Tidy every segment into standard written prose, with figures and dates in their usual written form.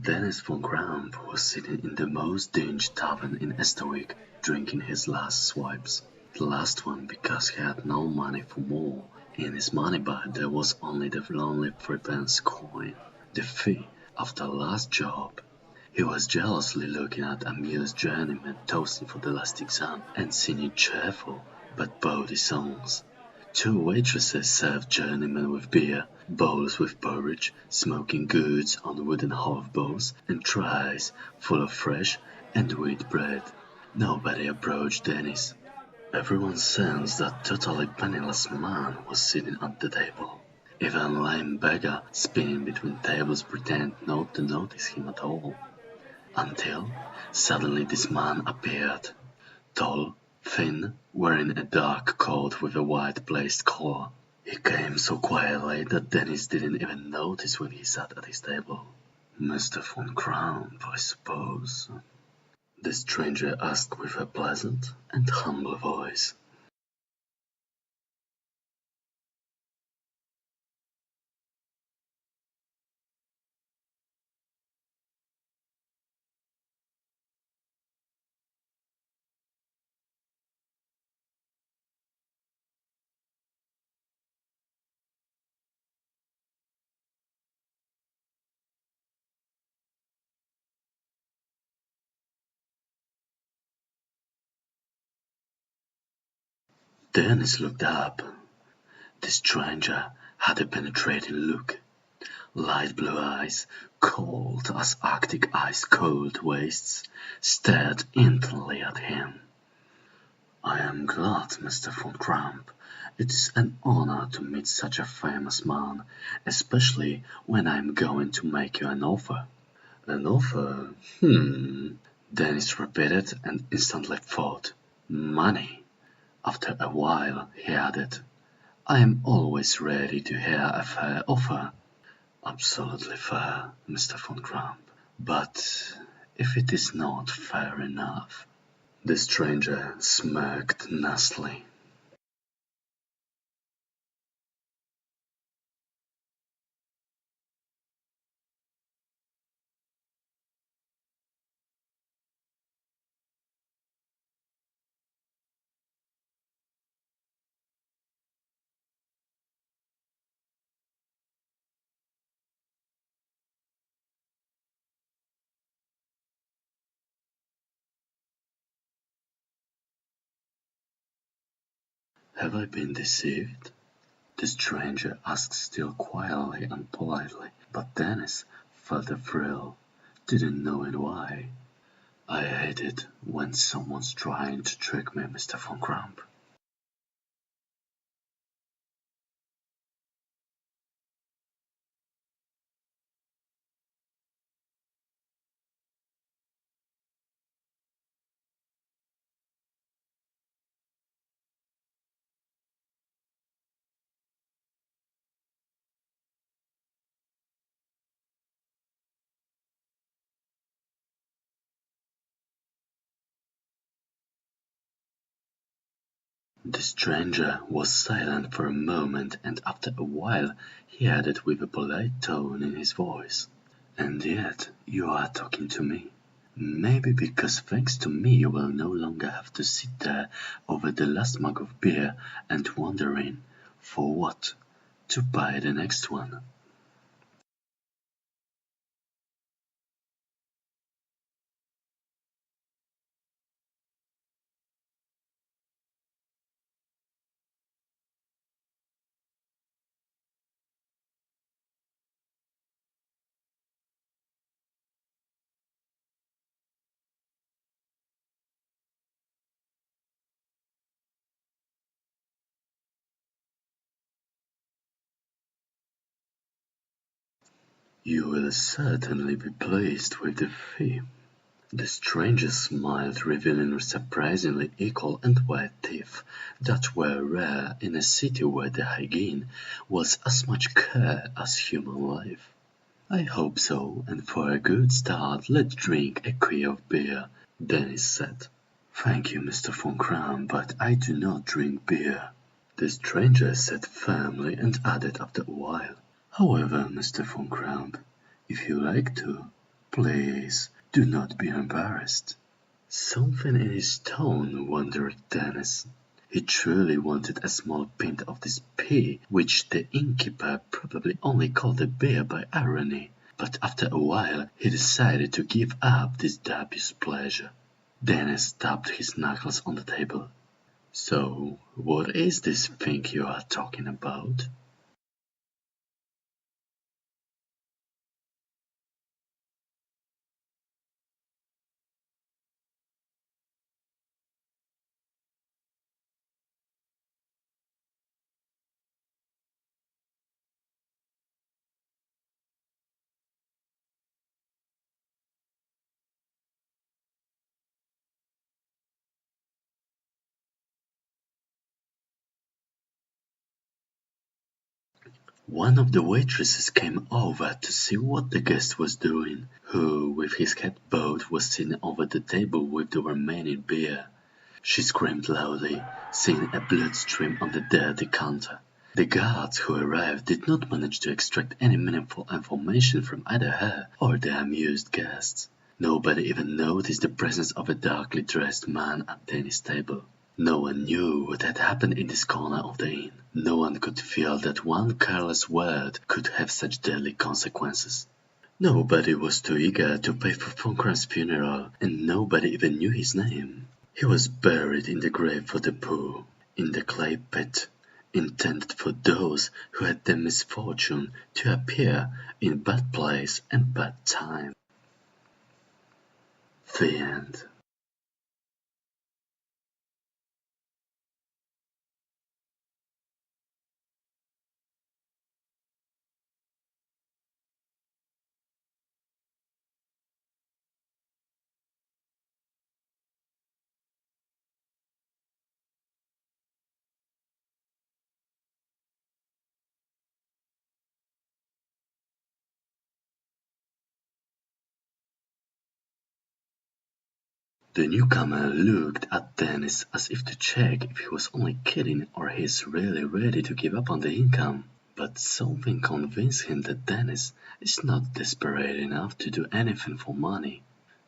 Dennis von Kramp was sitting in the most dingy tavern in Esterwyck, drinking his last swipes. The last one because he had no money for more. In his money bag there was only the lonely 3-pence coin, the fee of the last job. He was jealously looking at amused journeymen toasting for the last exam and singing cheerful but bawdy songs. 2 waitresses served journeymen with beer, bowls with porridge, smoking goods on wooden half-bowls, and trays full of fresh and wheat bread. Nobody approached Dennis. Everyone sensed that totally penniless man was sitting at the table. Even a lame beggar spinning between tables pretended not to notice him at all. Until suddenly this man appeared. Tall, thin, wearing a dark coat with a white blazed collar. He came so quietly that Dennis didn't even notice when he sat at his table. "Mr. von Kramp, I suppose?" the stranger asked with a pleasant and humble voice. Dennis looked up. The stranger had a penetrating look. Light blue eyes, cold as Arctic ice-cold wastes, stared intently at him. "I am glad, Mr. von Kramp. It is an honor to meet such a famous man, especially when I am going to make you an offer." "An offer? Dennis repeated and instantly thought. Money. After a while he added, "I am always ready to hear a fair offer." "Absolutely fair, Mr. von Kramp. But if it is not fair enough?" The stranger smirked nastily. "Have I been deceived?" the stranger asked still quietly and politely, but Dennis felt a thrill, didn't know why. "I hate it when someone's trying to trick me, Mr. von Kramp." The stranger was silent for a moment, and after a while he added with a polite tone in his voice, "And yet you are talking to me. Maybe because thanks to me you will no longer have to sit there over the last mug of beer and wondering, for what, to buy the next one." "You will certainly be pleased with the fee." The stranger smiled, revealing surprisingly equal and white teeth that were rare in a city where the hygiene was as much care as human life. "I hope so, and for a good start let's drink a quart of beer," Dennis said. "Thank you, Mr. von Kramp, but I do not drink beer," the stranger said firmly, and added after a while, "However, Mr. von Kramp, if you like to, Please, do not be embarrassed. Something in his tone wondered Dennis. He truly wanted a small pint of this pea, which the innkeeper probably only called a beer by irony, but after a while he decided to give up this dubious pleasure. Dennis tapped his knuckles on the table. So, what is this thing you are talking about? One of the waitresses came over to see what the guest was doing, who, with his head bowed, was sitting over the table with the remaining beer. She screamed loudly, seeing a blood stream on the dirty counter. The guards who arrived did not manage to extract any meaningful information from either her or the amused guests. Nobody even noticed the presence of a darkly dressed man at Danny's table. No one knew what had happened in this corner of the inn. No one could feel that one careless word could have such deadly consequences. Nobody was too eager to pay for Von Kranz's funeral, and nobody even knew his name. He was buried in the grave for the poor, in the clay pit, intended for those who had the misfortune to appear in bad place and bad time. The end. The newcomer looked at Dennis as if to check if he was only kidding or he's really ready to give up on the income. But something convinced him that Dennis is not desperate enough to do anything for money.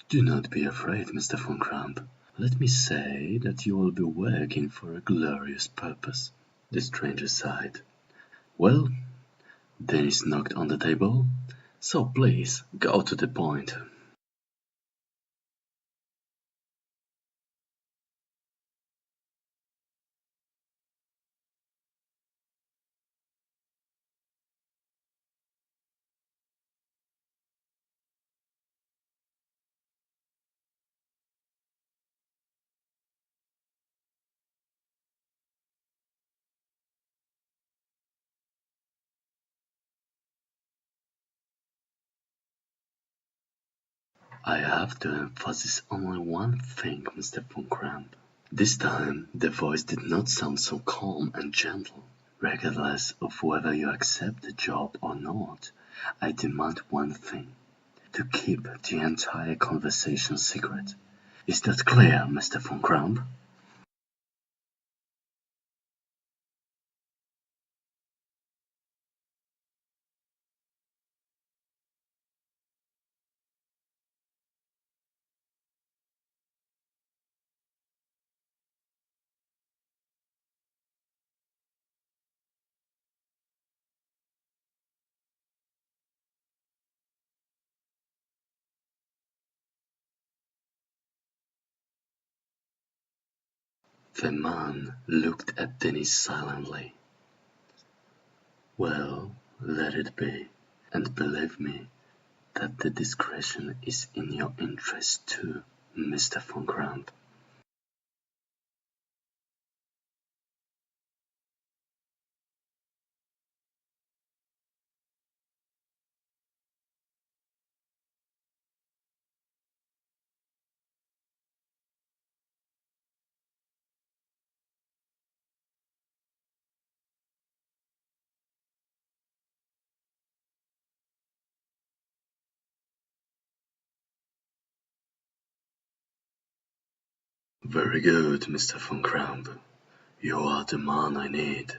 Do not be afraid, Mr. Von Kramp. Let me say that you will be working for a glorious purpose. The stranger sighed. Well, Dennis knocked on the table. So please, go to the point. I have to emphasize only one thing, Mr. Von Kramp. This time, the voice did not sound so calm and gentle. Regardless of whether you accept the job or not, I demand one thing: to keep the entire conversation secret. Is that clear, Mr. Von Kramp? The man looked at Denis silently. Well, let it be, and believe me that the discretion is in your interest too, Mr. Von Kramp. Very good, Mr. Von Kramp. You are the man I need,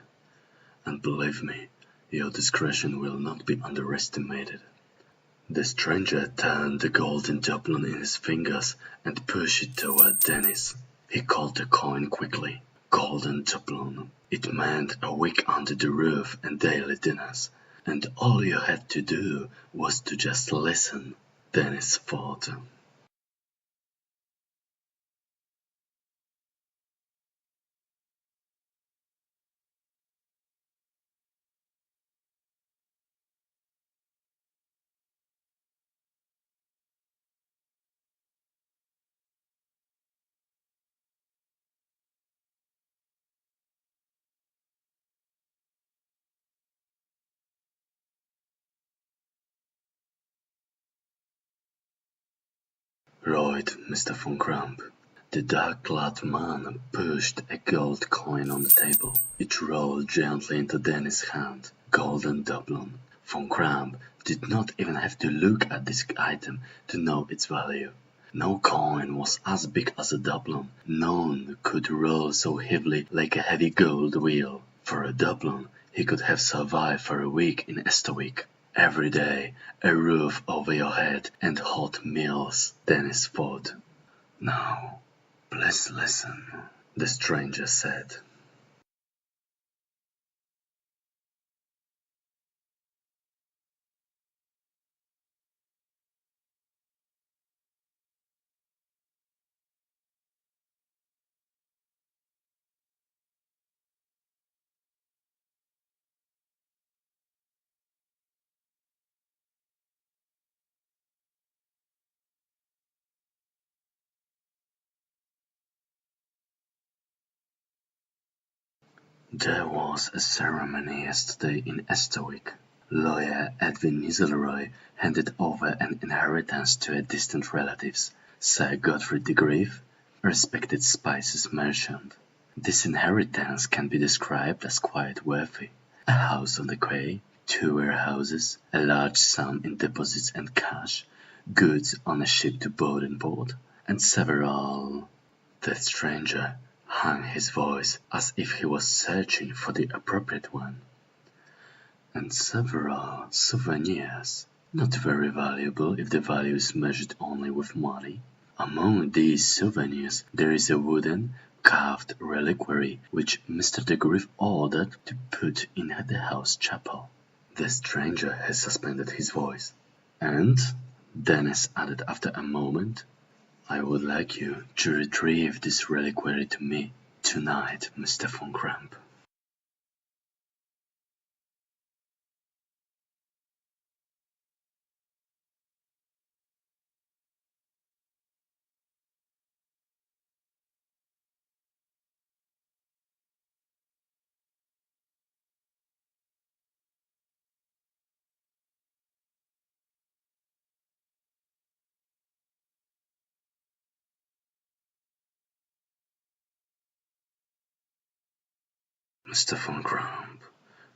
and believe me, your discretion will not be underestimated. The stranger turned the golden doubloon in his fingers and pushed it toward Dennis. He called the coin quickly. Golden doubloon. It meant a week under the roof and daily dinners. And all you had to do was to just listen. Dennis thought. Right, Mr. Von Crump. The dark-clad man pushed a gold coin on the table. It rolled gently into Dennis' hand. Golden doubloon. Von Crump did not even have to look at this item to know its value. No coin was as big as a doubloon. None could roll so heavily like a heavy gold wheel. For a doubloon, he could have survived for a week in Estwick. Every day, a roof over your head and hot meals, Dennis thought. Now, please listen, the stranger said. There was a ceremony yesterday in Estwick. Lawyer Edwin Nizelroy handed over an inheritance to a distant relatives, Sir Godfrey de Grief, a respected spices merchant. This inheritance can be described as quite worthy. A house on the quay, 2 warehouses, a large sum in deposits and cash, goods on a ship to Bodenport, and several... The stranger hung his voice as if he was searching for the appropriate one. And several souvenirs, not very valuable if the value is measured only with money. Among these souvenirs there is a wooden, carved reliquary which Mr. de Grief ordered to put in the house chapel. The stranger had suspended his voice. And, Dennis added after a moment, I would like you to retrieve this reliquary to me tonight, Mr. Von Crump. Mr. Von Crump,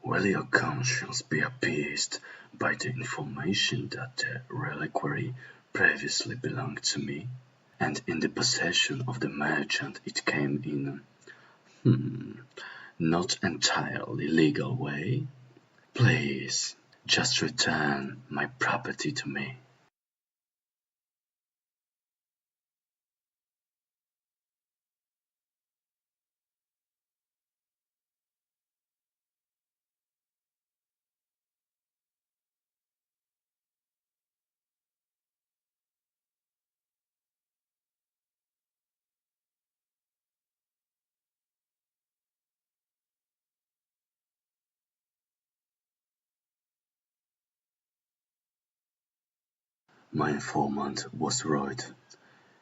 will your conscience be appeased by the information that the reliquary previously belonged to me, and in the possession of the merchant it came in, not entirely legal way? Please, just return my property to me. My informant was right.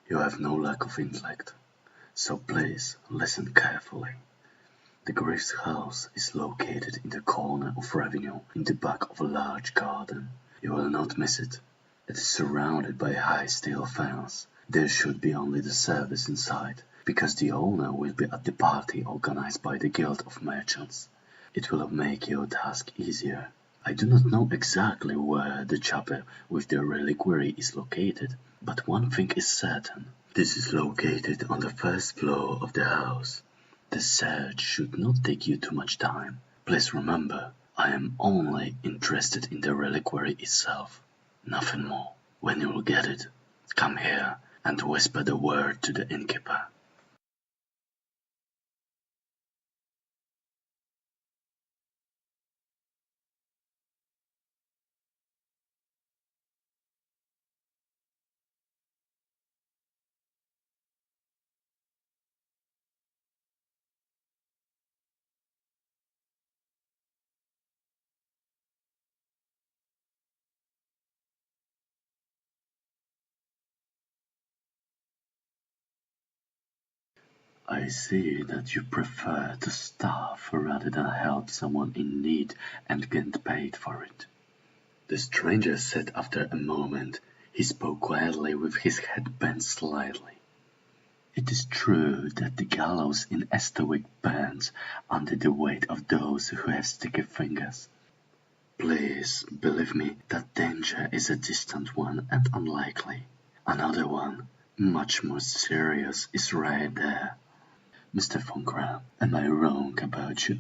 You have no lack of intellect, so please listen carefully. The Griff's house is located in the corner of Revenue in the back of a large garden. You will not miss it. It is surrounded by a high steel fence. There should be only the service inside, because the owner will be at the party organized by the Guild of Merchants. It will make your task easier. I do not know exactly where the chapel with the reliquary is located, but one thing is certain. This is located on the first floor of the house. The search should not take you too much time. Please remember, I am only interested in the reliquary itself. Nothing more. When you'll get it, come here and whisper the word to the innkeeper. I see that you prefer to starve rather than help someone in need and get paid for it. The stranger said after a moment. He spoke quietly with his head bent slightly. It is true that the gallows in Estowick bends under the weight of those who have sticky fingers. Please believe me that danger is a distant one and unlikely. Another one, much more serious, is right there. Mr. Von Kram, am I wrong about you?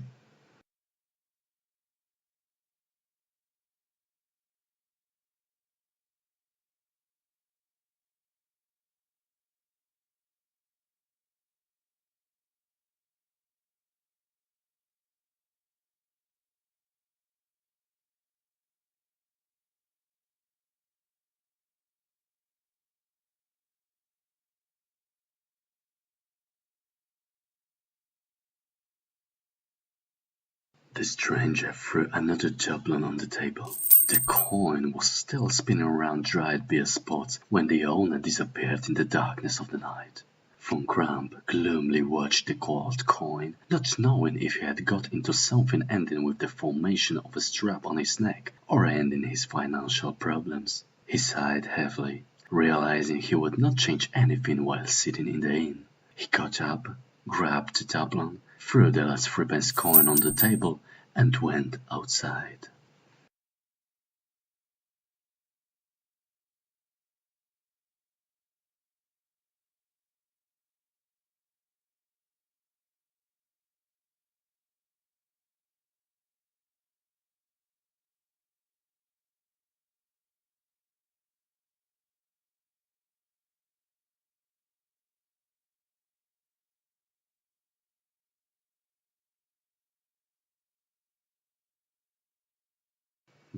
The stranger threw another doubloon on the table. The coin was still spinning around dried beer spots when the owner disappeared in the darkness of the night. Von Kramp gloomily watched the gold coin, not knowing if he had got into something ending with the formation of a strap on his neck or ending his financial problems. He sighed heavily, realizing he would not change anything while sitting in the inn. He got up, grabbed the doubloon, threw the last threepence coin on the table, and went outside.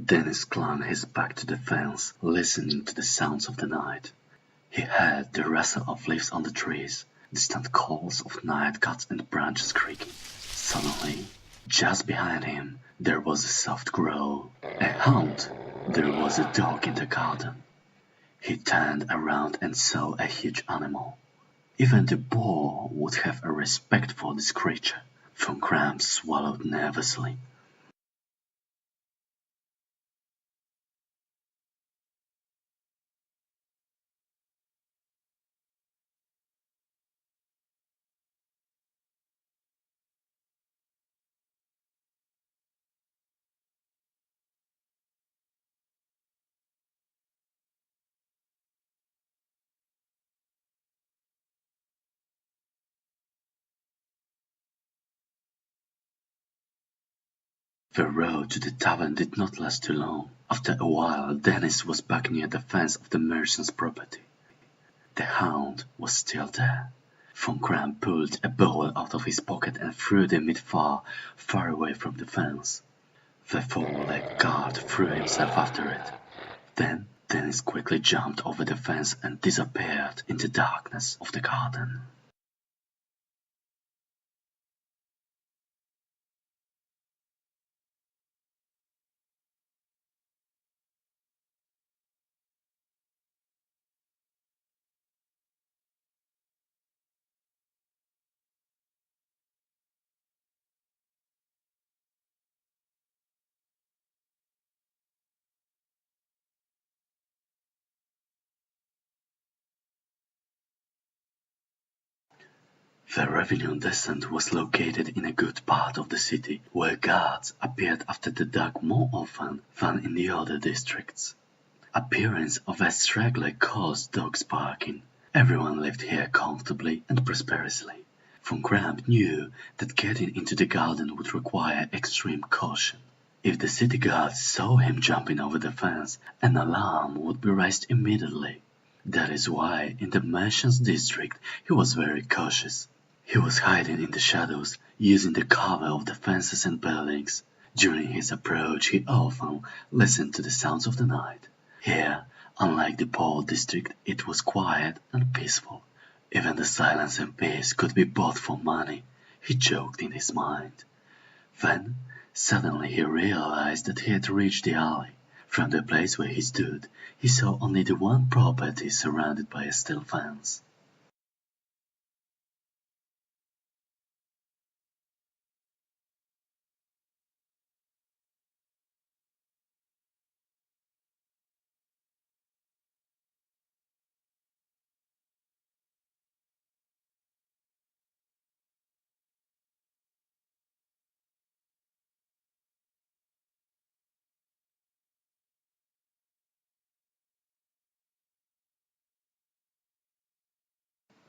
Dennis clung his back to the fence, listening to the sounds of the night. He heard the rustle of leaves on the trees, distant calls of night cats and branches creaking. Suddenly, just behind him, there was a soft growl. A hound! There was a dog in the garden. He turned around and saw a huge animal. Even the boar would have a respect for this creature. Von Kramp swallowed nervously. The road to the tavern did not last too long. After a while, Dennis was back near the fence of the merchant's property. The hound was still there. Von Kramp pulled a bowl out of his pocket and threw the meat far, far away from the fence. The four-legged guard threw himself after it. Then Dennis quickly jumped over the fence and disappeared in the darkness of the garden. The revenue descent was located in a good part of the city, where guards appeared after the dark more often than in the other districts. Appearance of a straggler caused dogs barking. Everyone lived here comfortably and prosperously. Von Kramp knew that getting into the garden would require extreme caution. If the city guards saw him jumping over the fence, an alarm would be raised immediately. That is why, in the merchant's district, he was very cautious. He was hiding in the shadows, using the cover of the fences and buildings. During his approach, he often listened to the sounds of the night. Here, unlike the Pole district, it was quiet and peaceful. Even the silence and peace could be bought for money, he joked in his mind. Then, suddenly he realized that he had reached the alley. From the place where he stood, he saw only the one property surrounded by a steel fence.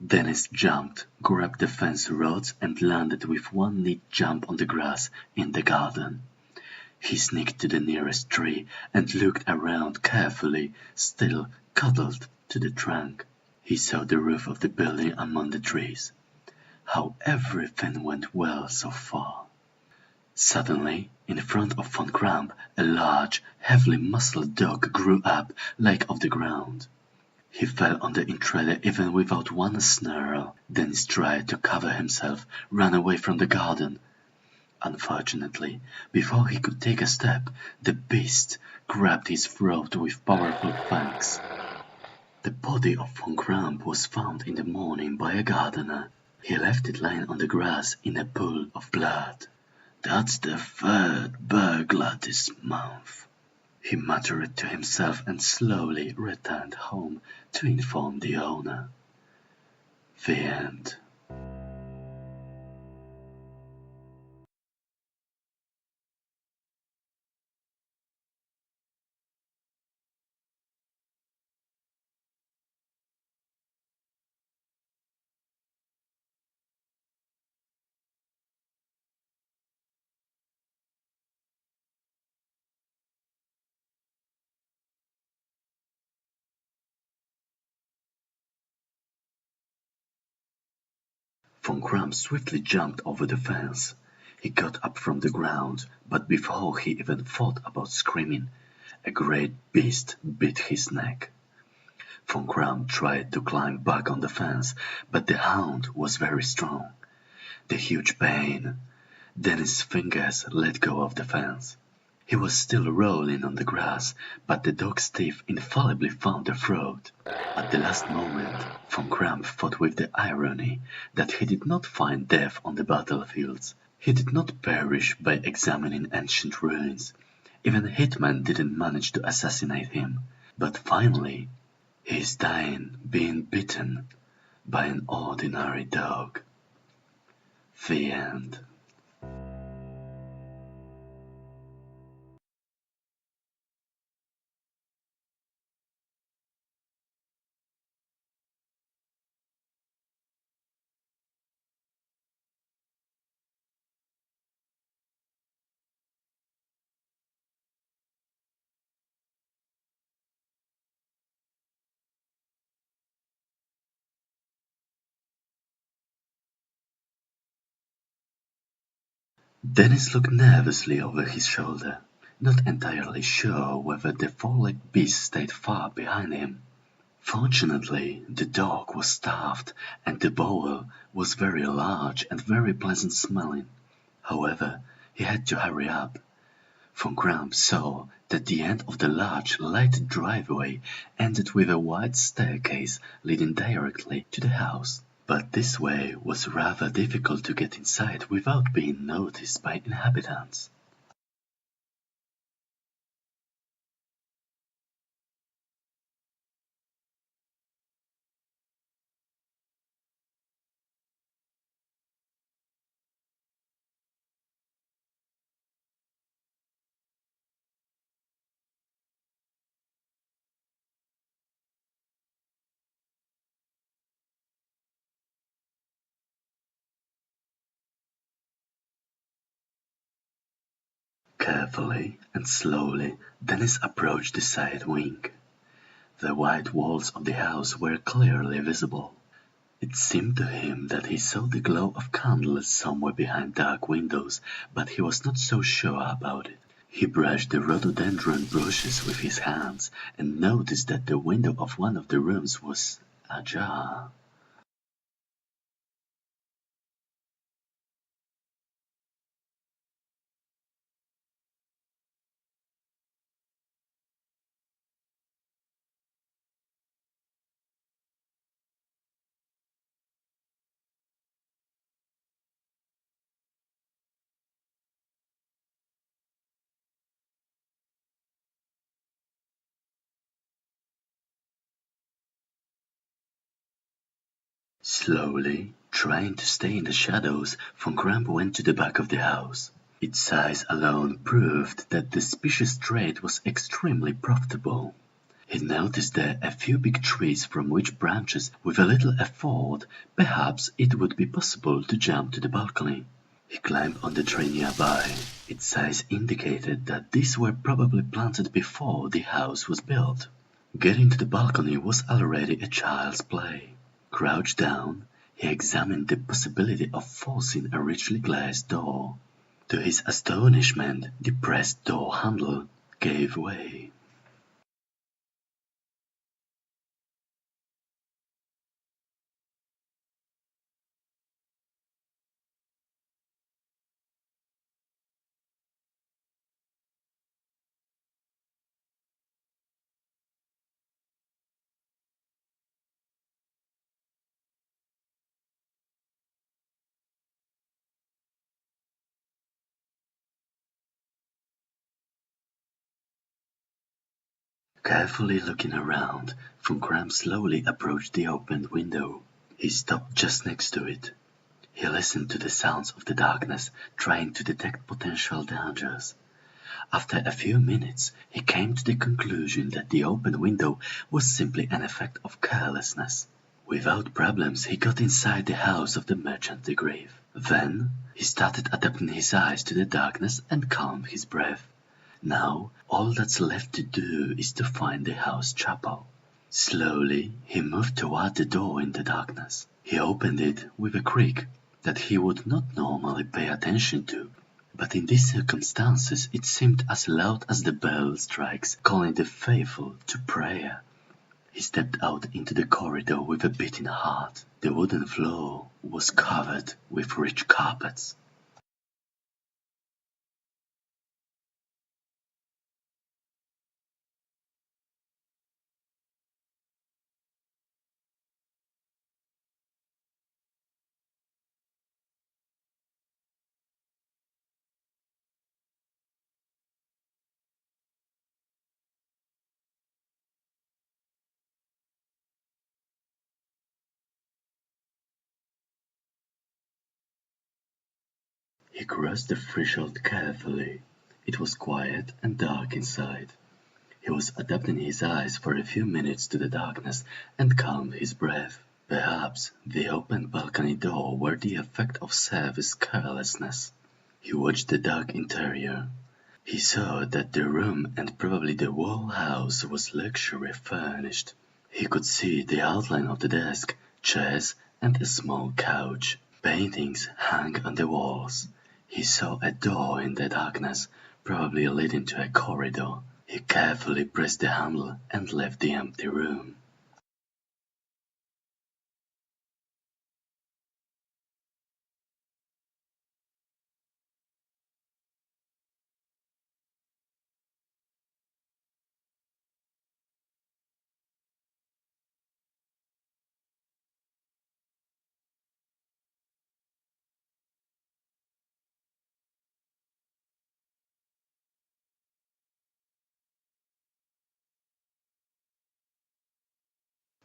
Dennis jumped, grabbed the fence rods, and landed with one neat jump on the grass in the garden. He sneaked to the nearest tree and looked around carefully, still cuddled to the trunk. He saw the roof of the building among the trees. How everything went well so far. Suddenly, in front of Von Kramp, a large, heavily muscled dog grew up, leg off the ground. He fell on the intruder even without one snarl. Dennis tried to cover himself, ran away from the garden. Unfortunately, before he could take a step, the beast grabbed his throat with powerful fangs. The body of Von Kramp was found in the morning by a gardener. He left it lying on the grass in a pool of blood. "That's the third burglar this month," he muttered to himself and slowly returned home to inform the owner. The end. Von Kramp swiftly jumped over the fence. He got up from the ground, but before he even thought about screaming, a great beast bit his neck. Von Kramp tried to climb back on the fence, but the hound was very strong. The huge pain. Then his fingers let go of the fence. He was still rolling on the grass, but the dog's teeth infallibly found the throat. At the last moment, Von Kramp thought with the irony that he did not find death on the battlefields. He did not perish by examining ancient ruins. Even Hitman didn't manage to assassinate him. But finally, he is dying being bitten by an ordinary dog. The end. Dennis looked nervously over his shoulder, not entirely sure whether the four-legged beast stayed far behind him. Fortunately, the dog was starved, and the bowl was very large and very pleasant smelling. However, he had to hurry up. Von Kramp saw that the end of the large, lighted driveway ended with a wide staircase leading directly to the house. But this way was rather difficult to get inside without being noticed by inhabitants. Carefully and slowly, Dennis approached the side wing. The white walls of the house were clearly visible. It seemed to him that he saw the glow of candles somewhere behind dark windows, but he was not so sure about it. He brushed the rhododendron bushes with his hands and noticed that the window of one of the rooms was ajar. Slowly, trying to stay in the shadows, Von Kramp went to the back of the house. Its size alone proved that the suspicious trade was extremely profitable. He noticed there a few big trees from which branches, with a little effort, perhaps it would be possible to jump to the balcony. He climbed on the tree nearby. Its size indicated that these were probably planted before the house was built. Getting to the balcony was already a child's play. Crouched down, he examined the possibility of forcing a richly glazed door. To his astonishment, the pressed door handle gave way. Carefully looking around, Von Kramp slowly approached the opened window. He stopped just next to it. He listened to the sounds of the darkness, trying to detect potential dangers. After a few minutes, he came to the conclusion that the open window was simply an effect of carelessness. Without problems, he got inside the house of the merchant de Grave. Then, he started adapting his eyes to the darkness and calmed his breath. Now, all that's left to do is to find the house chapel. Slowly, he moved toward the door in the darkness. He opened it with a creak that he would not normally pay attention to, but in these circumstances it seemed as loud as the bell strikes calling the faithful to prayer. He stepped out into the corridor with a beating heart. The wooden floor was covered with rich carpets. He crossed the threshold carefully. It was quiet and dark inside. He was adapting his eyes for a few minutes to the darkness and calmed his breath. Perhaps the open balcony door were the effect of service carelessness. He watched the dark interior. He saw that the room and probably the whole house was luxury furnished. He could see the outline of the desk, chairs, and a small couch. Paintings hung on the walls. He saw a door in the darkness, probably leading to a corridor. He carefully pressed the handle and left the empty room.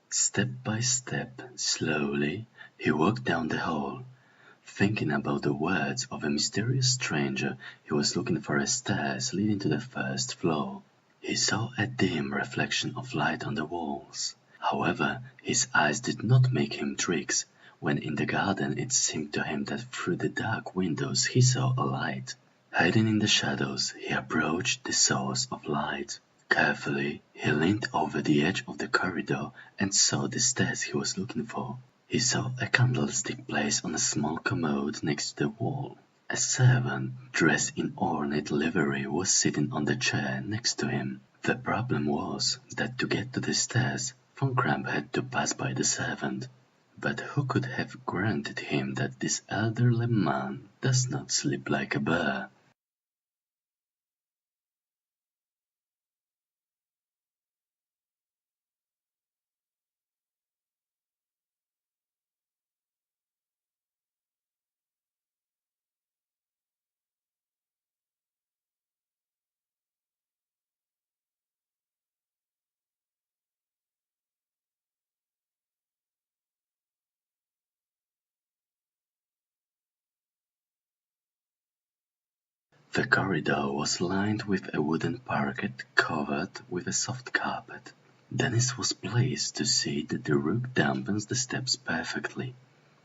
Step by step, slowly, he walked down the hall. Thinking about the words of a mysterious stranger, he was looking for a stairs leading to the first floor. He saw a dim reflection of light on the walls. However, his eyes did not make him tricks. When in the garden it seemed to him that through the dark windows he saw a light. Hiding in the shadows, he approached the source of light. Carefully, he leaned over the edge of the corridor and saw the stairs he was looking for. He saw a candlestick placed on a small commode next to the wall. A servant, dressed in ornate livery, was sitting on the chair next to him. The problem was that to get to the stairs, Von Kramp had to pass by the servant. But who could have granted him that this elderly man does not sleep like a bear? The corridor was lined with a wooden parquet covered with a soft carpet. Dennis was pleased to see that the rug dampens the steps perfectly.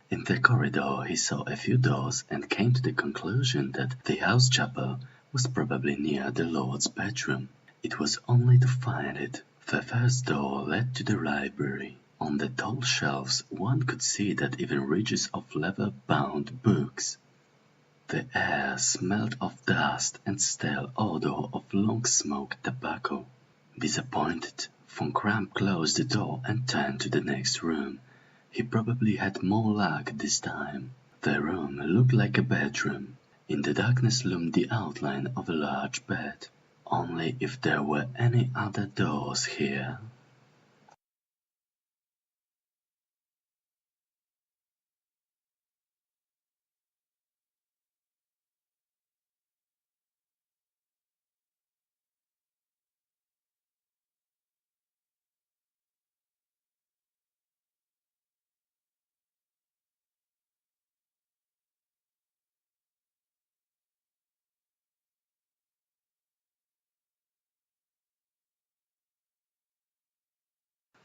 In the corridor he saw a few doors and came to the conclusion that the house chapel was probably near the Lord's bedroom. It was only to find it. The first door led to the library. On the tall shelves one could see that even ridges of leather-bound books. The air smelled of dust and stale odor of long-smoked tobacco. Disappointed, Von Kramp closed the door and turned to the next room. He probably had more luck this time. The room looked like a bedroom. In the darkness loomed the outline of a large bed. Only if there were any other doors here.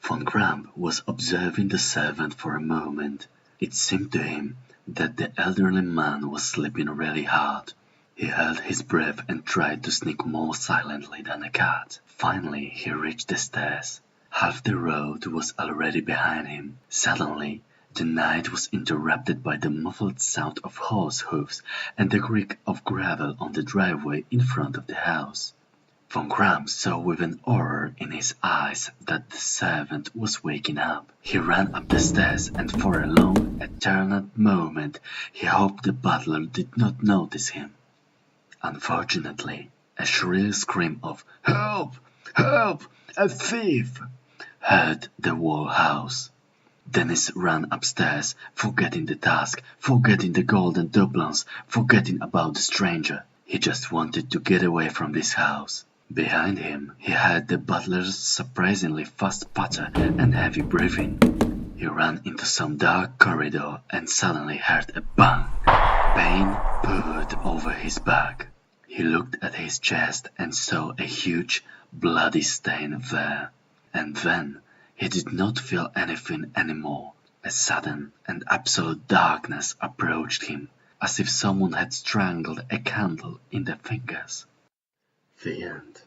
Von Kramp was observing the servant for a moment. It seemed to him that the elderly man was sleeping really hard. He held his breath and tried to sneak more silently than a cat. Finally he reached the stairs. Half the road was already behind him. Suddenly, the night was interrupted by the muffled sound of horse hoofs and the creak of gravel on the driveway in front of the house. Von Kramp saw with an horror in his eyes that the servant was waking up. He ran up the stairs and for a long, eternal moment he hoped the butler did not notice him. Unfortunately, a shrill scream of "Help! Help! A thief!" heard the whole house. Dennis ran upstairs, forgetting the task, forgetting the golden doublons, forgetting about the stranger. He just wanted to get away from this house. Behind him, he heard the butler's surprisingly fast patter and heavy breathing. He ran into some dark corridor and suddenly heard a bang. Pain poured over his back. He looked at his chest and saw a huge, bloody stain there. And then he did not feel anything anymore. A sudden and absolute darkness approached him, as if someone had strangled a candle in the fingers. The end.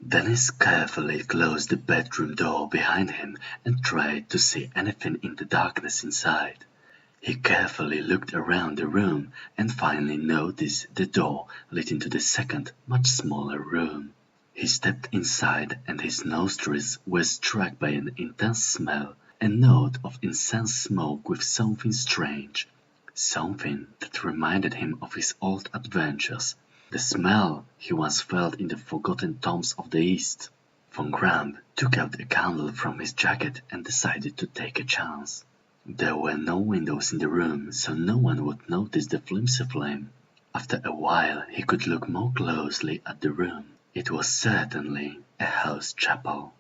Dennis carefully closed the bedroom door behind him and tried to see anything in the darkness inside. He carefully looked around the room and finally noticed the door leading to the second, much smaller room. He stepped inside and his nostrils were struck by an intense smell, a note of incense smoke with something strange, something that reminded him of his old adventures. The smell he once felt in the forgotten tombs of the East. Von Kramp took out a candle from his jacket and decided to take a chance. There were no windows in the room, so no one would notice the flimsy flame. After a while he could look more closely at the room. It was certainly a house chapel.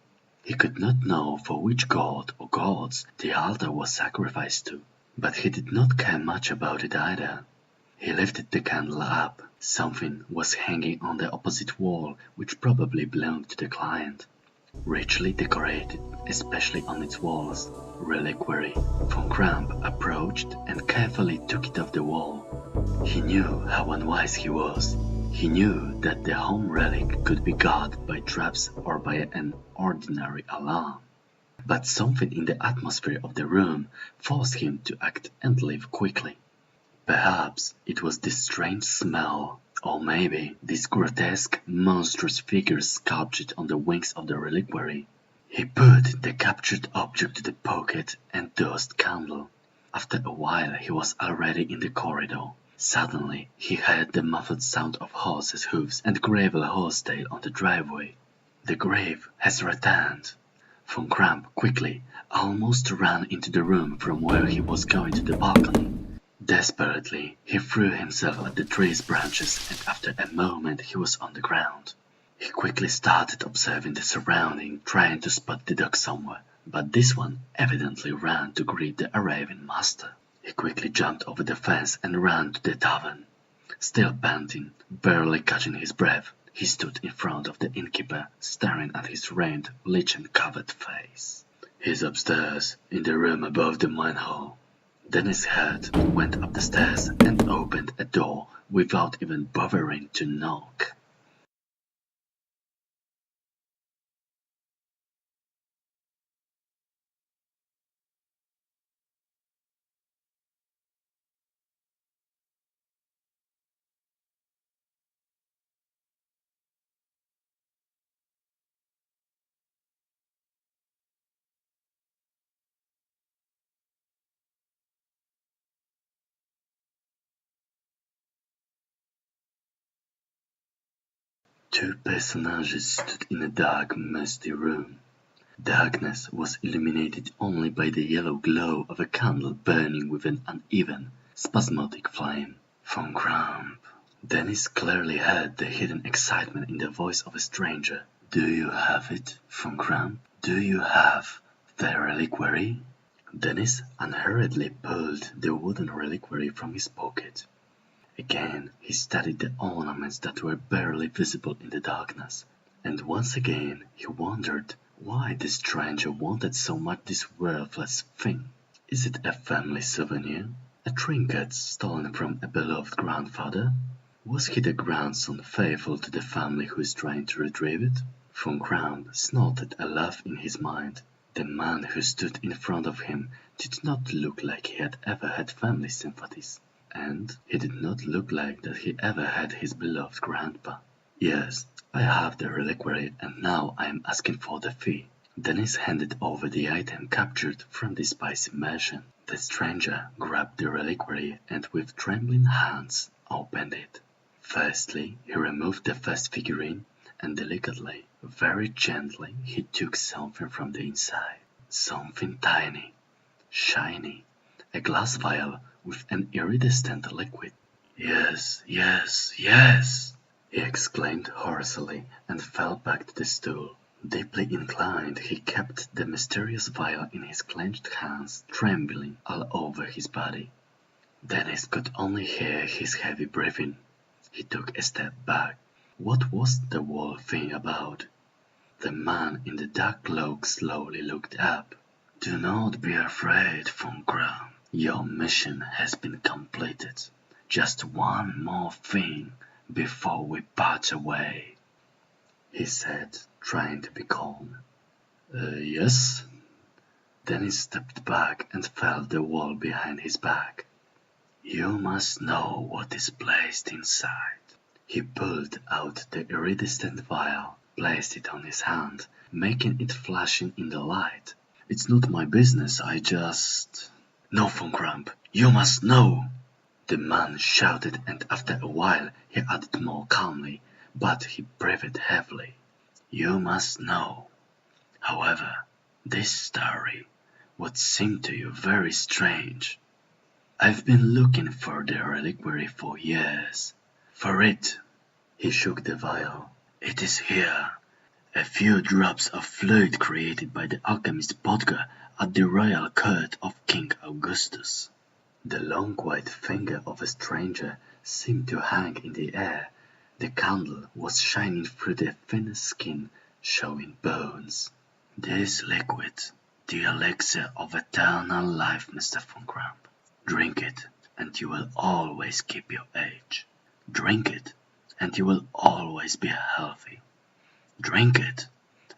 He could not know for which god or gods the altar was sacrificed to, but he did not care much about it either. He lifted the candle up. Something was hanging on the opposite wall, which probably belonged to the client. Richly decorated, especially on its walls. Reliquary. Von Kramp approached and carefully took it off the wall. He knew how unwise he was. He knew that the home relic could be guarded by traps or by an ordinary alarm. But something in the atmosphere of the room forced him to act and leave quickly. Perhaps it was this strange smell, or maybe these grotesque, monstrous figures sculptured on the wings of the reliquary. He put the captured object to the pocket and dosed candle. After a while he was already in the corridor. Suddenly he heard the muffled sound of horses' hoofs and gravel horsetail on the driveway. The grave has returned. Von Kramp quickly almost ran into the room from where he was going to the balcony. Desperately, he threw himself at the tree's branches, and after a moment he was on the ground. He quickly started observing the surrounding, trying to spot the dog somewhere, but this one evidently ran to greet the arriving master. He quickly jumped over the fence and ran to the tavern. Still panting, barely catching his breath, he stood in front of the innkeeper, staring at his rained, lichen-covered face. "He's upstairs, in the room above the mine hall." Dennis' head went up the stairs and opened a door without even bothering to knock. Two personages stood in a dark, musty room. Darkness was illuminated only by the yellow glow of a candle burning with an uneven, spasmodic flame. Von Kramp. Dennis clearly heard the hidden excitement in the voice of a stranger. "Do you have it, Von Kramp? Do you have the reliquary?" Dennis unhurriedly pulled the wooden reliquary from his pocket. Again he studied the ornaments that were barely visible in the darkness, and once again he wondered why the stranger wanted so much this worthless thing. Is it a family souvenir? A trinket stolen from a beloved grandfather? Was he the grandson faithful to the family who is trying to retrieve it? Von Kramp snorted a laugh in his mind. The man who stood in front of him did not look like he had ever had family sympathies. And he did not look like that he ever had his beloved grandpa. "Yes, I have the reliquary, and now I am asking for the fee." Dennis handed over the item captured from the spicy merchant. The stranger grabbed the reliquary and with trembling hands opened it. Firstly, he removed the first figurine, and delicately, very gently, he took something from the inside. Something tiny, shiny, a glass vial with an iridescent liquid. "Yes, yes, yes!" he exclaimed hoarsely and fell back to the stool. Deeply inclined, he kept the mysterious vial in his clenched hands, trembling all over his body. Dennis could only hear his heavy breathing. He took a step back. What was the whole thing about? The man in the dark cloak slowly looked up. "Do not be afraid, Von Kramp. Your mission has been completed. Just one more thing before we part away," he said, trying to be calm. Yes?" Then he stepped back and felt the wall behind his back. "You must know what is placed inside." He pulled out the iridescent vial, placed it on his hand, making it flashing in the light. "It's not my business, I just—" "No, Von Kramp, you must know!" the man shouted, and after a while he added more calmly, but he breathed heavily. "You must know. However, this story would seem to you very strange. I've been looking for the reliquary for years. For it! He shook the vial. It is here. A few drops of fluid created by the alchemist Bodger at the royal court of King Augustus. The long white finger of a stranger seemed to hang in the air. The candle was shining through the thin skin, showing bones. This liquid, the elixir of eternal life, Mr. Von Kramp. Drink it, and you will always keep your age. Drink it, and you will always be healthy. Drink it,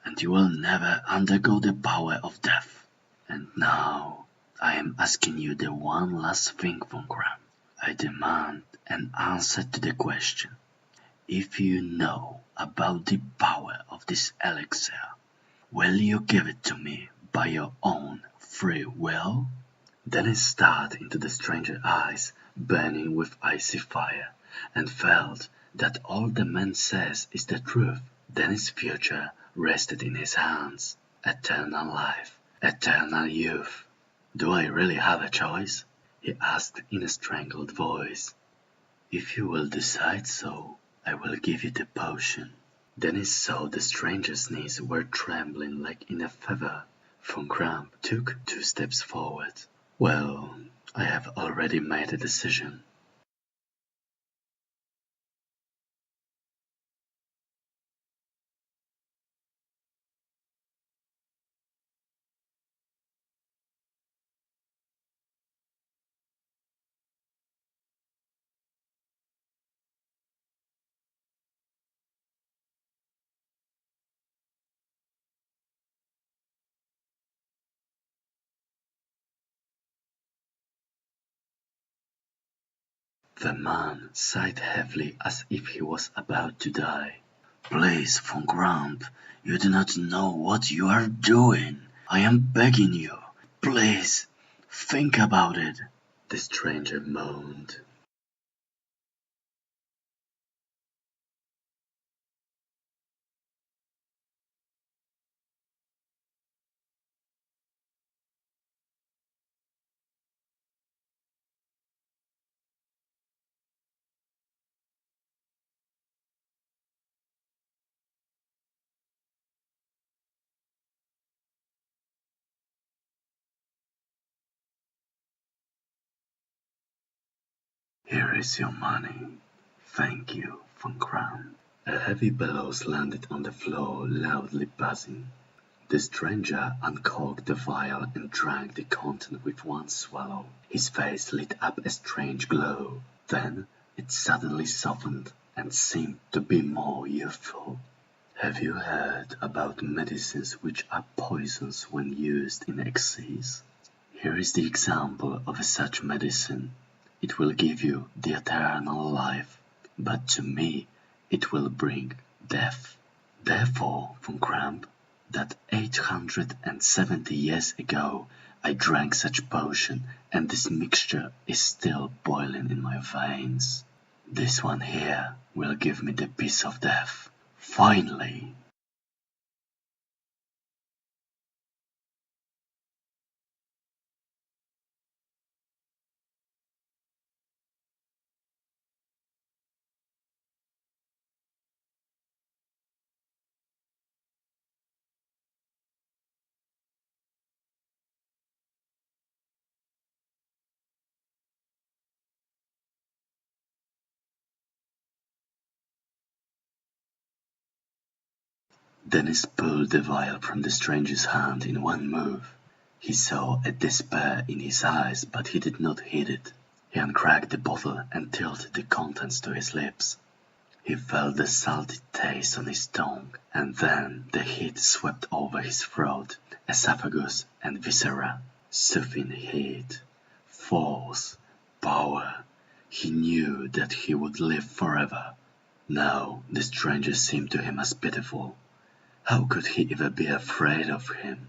and you will never undergo the power of death. And now, I am asking you the one last thing, Von Kramp. I demand an answer to the question. If you know about the power of this elixir, will you give it to me by your own free will? Then he stared into the stranger's eyes, burning with icy fire, and felt that all the man says is the truth. Then his future rested in his hands. Eternal life, eternal youth. Do I really have a choice? He asked in a strangled voice. If you will decide so, I will give you the potion. Then he saw the stranger's knees were trembling like in a feather. Von Kramp took 2 steps forward. Well, I have already made a decision. The man sighed heavily as if he was about to die. Please, Von Kramp, you do not know what you are doing. I am begging you. Please, think about it. The stranger moaned. Here is your money. Thank you, Von Kramp. A heavy bellows landed on the floor, loudly buzzing. The stranger uncorked the vial and drank the content with one swallow. His face lit up a strange glow. Then it suddenly softened and seemed to be more youthful. Have you heard about medicines which are poisons when used in excess? Here is the example of such medicine. It will give you the eternal life, but to me it will bring death. Therefore, Von Kramp, that 870 years ago I drank such potion, and this mixture is still boiling in my veins. This one here will give me the peace of death. Finally! Dennis pulled the vial from the stranger's hand in one move. He saw a despair in his eyes, but he did not heed it. He uncracked the bottle and tilted the contents to his lips. He felt the salty taste on his tongue, and then the heat swept over his throat, esophagus, and viscera. Soothing heat, force, power. He knew that he would live forever. Now the stranger seemed to him as pitiful. How could he ever be afraid of him?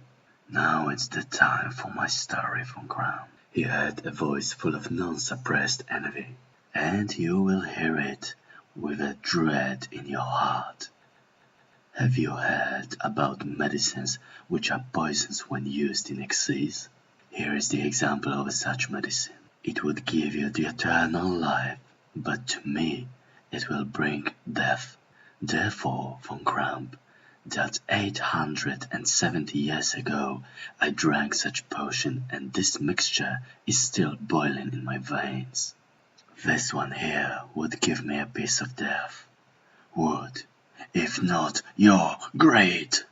Now it's the time for my story, Von Kramp. He heard a voice full of non-suppressed envy. And you will hear it with a dread in your heart. Have you heard about medicines which are poisons when used in excess? Here is the example of such medicine. It would give you the eternal life, but to me it will bring death. Therefore, von Kramp, that 870 years ago I drank such potion and this mixture is still boiling in my veins. This one here would give me a piece of death. Would. If not, you're great!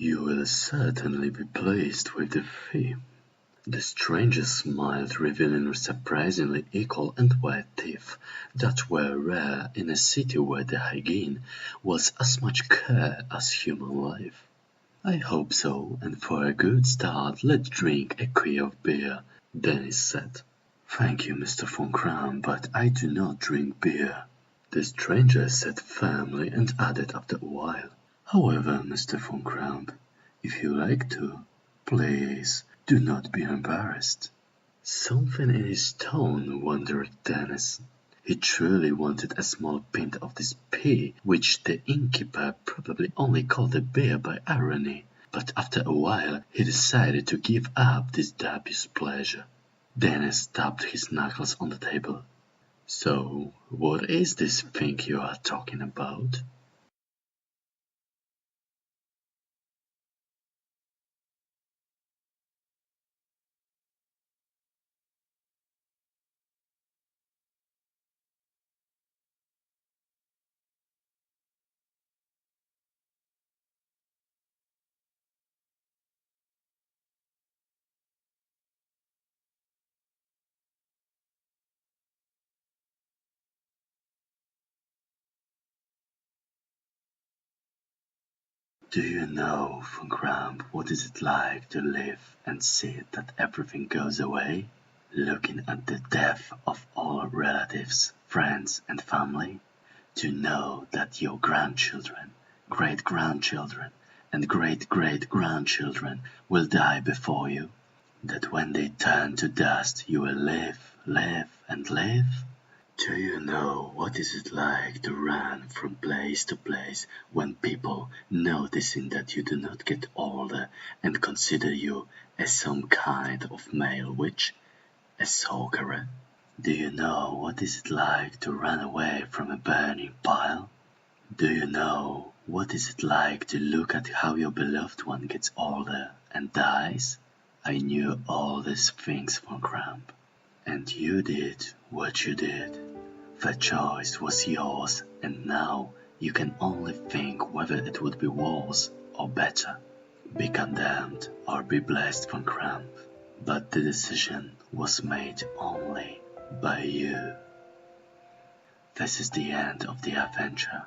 You will certainly be pleased with the fee. The stranger smiled, revealing surprisingly equal and white teeth that were rare in a city where the hygiene was as much care as human life. I hope so, and for a good start let's drink a quid of beer, Dennis said. Thank you, Mr. von Kram, but I do not drink beer, the stranger said firmly and added after a while. However, Mr. von Kram, if you like to, please do not be embarrassed. Something in his tone wondered Dennis. He truly wanted a small pint of this pea, which the innkeeper probably only called a beer by irony, but after a while he decided to give up this dubious pleasure. Dennis tapped his knuckles on the table. So, what is this thing you are talking about? Do you know, von Kramp, what is it like to live and see that everything goes away? Looking at the death of all relatives, friends and family? To know that your grandchildren, great-grandchildren and great-great-grandchildren will die before you? That when they turn to dust you will live, live and live? Do you know what is it like to run from place to place when people, noticing that you do not get older and consider you as some kind of male witch, a sorcerer? Do you know what is it like to run away from a burning pile? Do you know what is it like to look at how your beloved one gets older and dies? I knew all these things, von Kramp, and you did what you did. The choice was yours, and now you can only think whether it would be worse or better. Be condemned or be blessed, von Kramp. But the decision was made only by you. This is the end of the adventure.